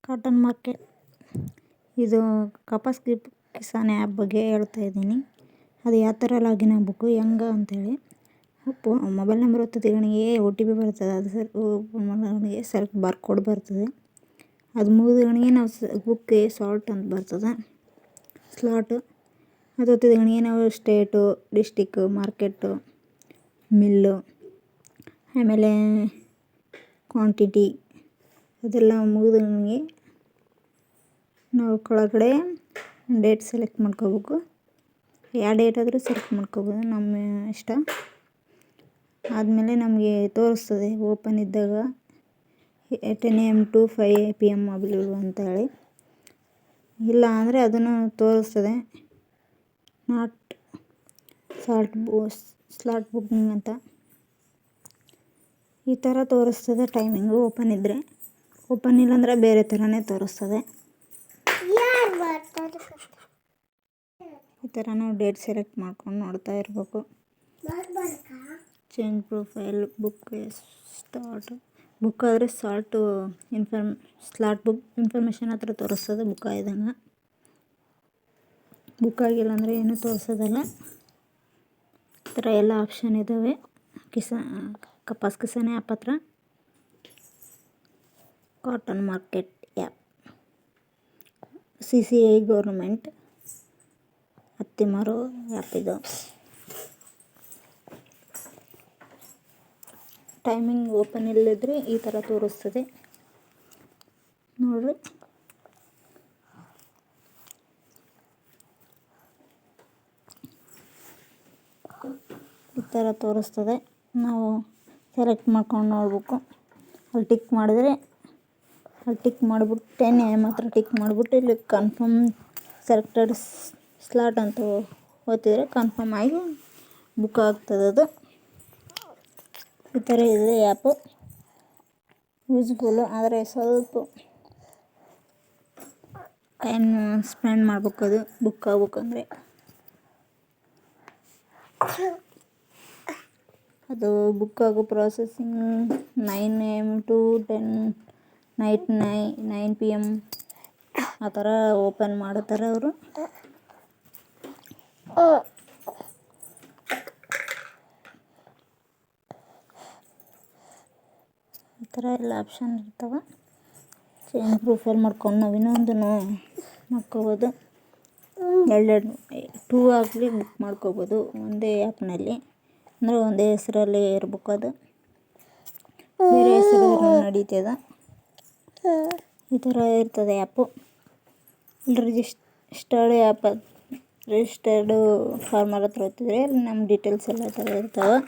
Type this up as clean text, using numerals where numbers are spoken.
Cotton market ಇದು Kapas Kisan app ಬಗ್ಗೆ ಹೇಳ್ತಾ ಇದ್ದೀನಿ. ಅದು ಯಾವ ಥರ ಲಾಗಿನ್ ಆಗಬೇಕು ಹೆಂಗೆ ಅಂತೇಳಿ. ಮೊಬೈಲ್ ನಂಬರ್ ಒತ್ತಿದಗಳಿಗೆ OTP ಬರ್ತದೆ. ಅದು ಓಪನ್ ಮಾಡೋಗಳಿಗೆ ಸೆಲ್ಫ್ ಬಾರ್ಕೋಡ್ ಬರ್ತದೆ. ಅದು ಮುಗಿದಗಳಿಗೆ ನಾವು ಬುಕ್ಗೆ ಸಾಲ್ಟ್ ಅಂತ ಬರ್ತದೆ, ಸ್ಲಾಟು. ಅದು ಒತ್ತಿದಗಳಿಗೆ ನಾವು ಸ್ಟೇಟು, ಡಿಸ್ಟಿಕ್ಕು, ಮಾರ್ಕೆಟು, ಮಿಲ್ಲು, ಆಮೇಲೆ ಕ್ವಾಂಟಿಟಿ ಅದೆಲ್ಲ ಮುಗಿದಗಳಿಗೆ ನಾವು ಕೆಳಗಡೆ ಡೇಟ್ ಸೆಲೆಕ್ಟ್ ಮಾಡ್ಕೋಬೇಕು. ಯಾವ ಡೇಟ್ ಆದರೂ ಸೆಲೆಕ್ಟ್ ಮಾಡ್ಕೋಬೋದು, ನಮ್ಮ ಇಷ್ಟ. ಆದಮೇಲೆ ನಮಗೆ ತೋರಿಸ್ತದೆ ಓಪನ್ ಇದ್ದಾಗ 10 AM to 5 PM ಅವೈಲೇಬಲ್ ಅಂತ ಹೇಳಿ. ಇಲ್ಲ ಅಂದರೆ ಅದನ್ನು ತೋರಿಸ್ತದೆ ನಾಟ್ ಸ್ಲಾಟ್ ಬುಕ್ಕಿಂಗ್ ಅಂತ ಈ ಥರ ತೋರಿಸ್ತದೆ. ಟೈಮಿಂಗು ಓಪನ್ ಇದ್ದರೆ, ಓಪನ್ ಇಲ್ಲಾಂದರೆ ಬೇರೆ ಥರನೇ ತೋರಿಸ್ತದೆ. ಈ ಥರ ನಾವು ಡೇಟ್ ಸೆಲೆಕ್ಟ್ ಮಾಡ್ಕೊಂಡು ನೋಡ್ತಾ ಇರಬೇಕು. Change profile, book start, book ಆದರೆ ಸ್ಲಾಟ್ ಬುಕ್ ಇನ್ಫಾರ್ಮೇಷನ್ ಹತ್ರ ತೋರಿಸ್ತದೆ ಬುಕ್ ಆಯ್ದಂಗೆ. ಬುಕ್ ಆಗಿಲ್ಲ ಅಂದರೆ ಏನೂ ತೋರಿಸೋದಲ್ಲ. ಈ ಥರ ಎಲ್ಲ ಆಪ್ಷನ್ ಇದ್ದಾವೆ ಕಪಾಸ್ ಕಿಸಾನ್ ಆ್ಯಪ್ ಹತ್ರ. Cotton market app CCI government ಹತ್ತಿ ಮಾರೋ ಆ್ಯಪ್ ಇದು. ಟೈಮಿಂಗ್ ಓಪನ್ ಇಲ್ಲದಿದ್ದರೆ ಈ ಥರ ತೋರಿಸ್ತದೆ ನೋಡ್ರಿ. ಈ ಥರ ತೋರಿಸ್ತದೆ. ನಾವು ಸೆಲೆಕ್ಟ್ ಮಾಡ್ಕೊಂಡು ನೋಡ್ಬೇಕು. ಅಲ್ಲಿ ಟಿಕ್ ಮಾಡಿದ್ರೆ ಅಲ್ಲಿ ಟಿಕ್ ಮಾಡಿಬಿಟ್ಟು 10 AM ಹತ್ರ ಟಿಕ್ ಮಾಡಿಬಿಟ್ಟು ಇಲ್ಲಿ ಕನ್ಫರ್ಮ್ ಸೆಲೆಕ್ಟೆಡ್ ಸ್ಲಾಟ್ ಅಂತ ಓದ್ತಿದ್ರೆ ಕನ್ಫರ್ಮ್ ಆಗಿ ಬುಕ್ ಆಗ್ತದೆ. ಅದು ಈ ಥರ ಇದೆ ಆ್ಯಪು. ಯೂಸ್ಫುಲ್ಲು, ಆದರೆ ಸ್ವಲ್ಪ ಟೈಮ್ ಸ್ಪೆಂಡ್ ಮಾಡ್ಬೇಕು ಅದು ಬುಕ್ ಆಗ್ಬೇಕಂದ್ರೆ. ಅದು ಬುಕ್ ಆಗೋ processing 9 AM to 10 night 9 PM ಆ ಥರ ಓಪನ್ ಮಾಡ್ತಾರೆ ಅವರು. ಈ ಥರ ಎಲ್ಲ ಆಪ್ಷನ್ ಇರ್ತವೆ. ಚೇಂಜ್ ಪ್ರೊಫೈಲ್ ಮಾಡ್ಕೊಂಡು ನಾವು ಇನ್ನೊಂದನ್ನು ಮಾಡ್ಕೋಬೋದು. 2 ಆಗಲಿ ಬುಕ್ ಮಾಡ್ಕೋಬೋದು ಒಂದೇ ಆ್ಯಪ್ನಲ್ಲಿ. ಅಂದರೆ ಒಂದೇ ಹೆಸರಲ್ಲಿ ಇರ್ಬೇಕು, ಅದು ಬೇರೆ ಹೆಸರು ನಡೀತದೆ. ಈ ಥರ ಇರ್ತದೆ ಆ್ಯಪು. ರಿಜಿಸ್ಟರ್ಡು ಫಾರ್ಮರ್ ಹತ್ರ ಓದ್ತಿದ್ರೆ ನಮ್ಮ ಡೀಟೇಲ್ಸ್ ಎಲ್ಲ ಥರ ಇರ್ತವೆ.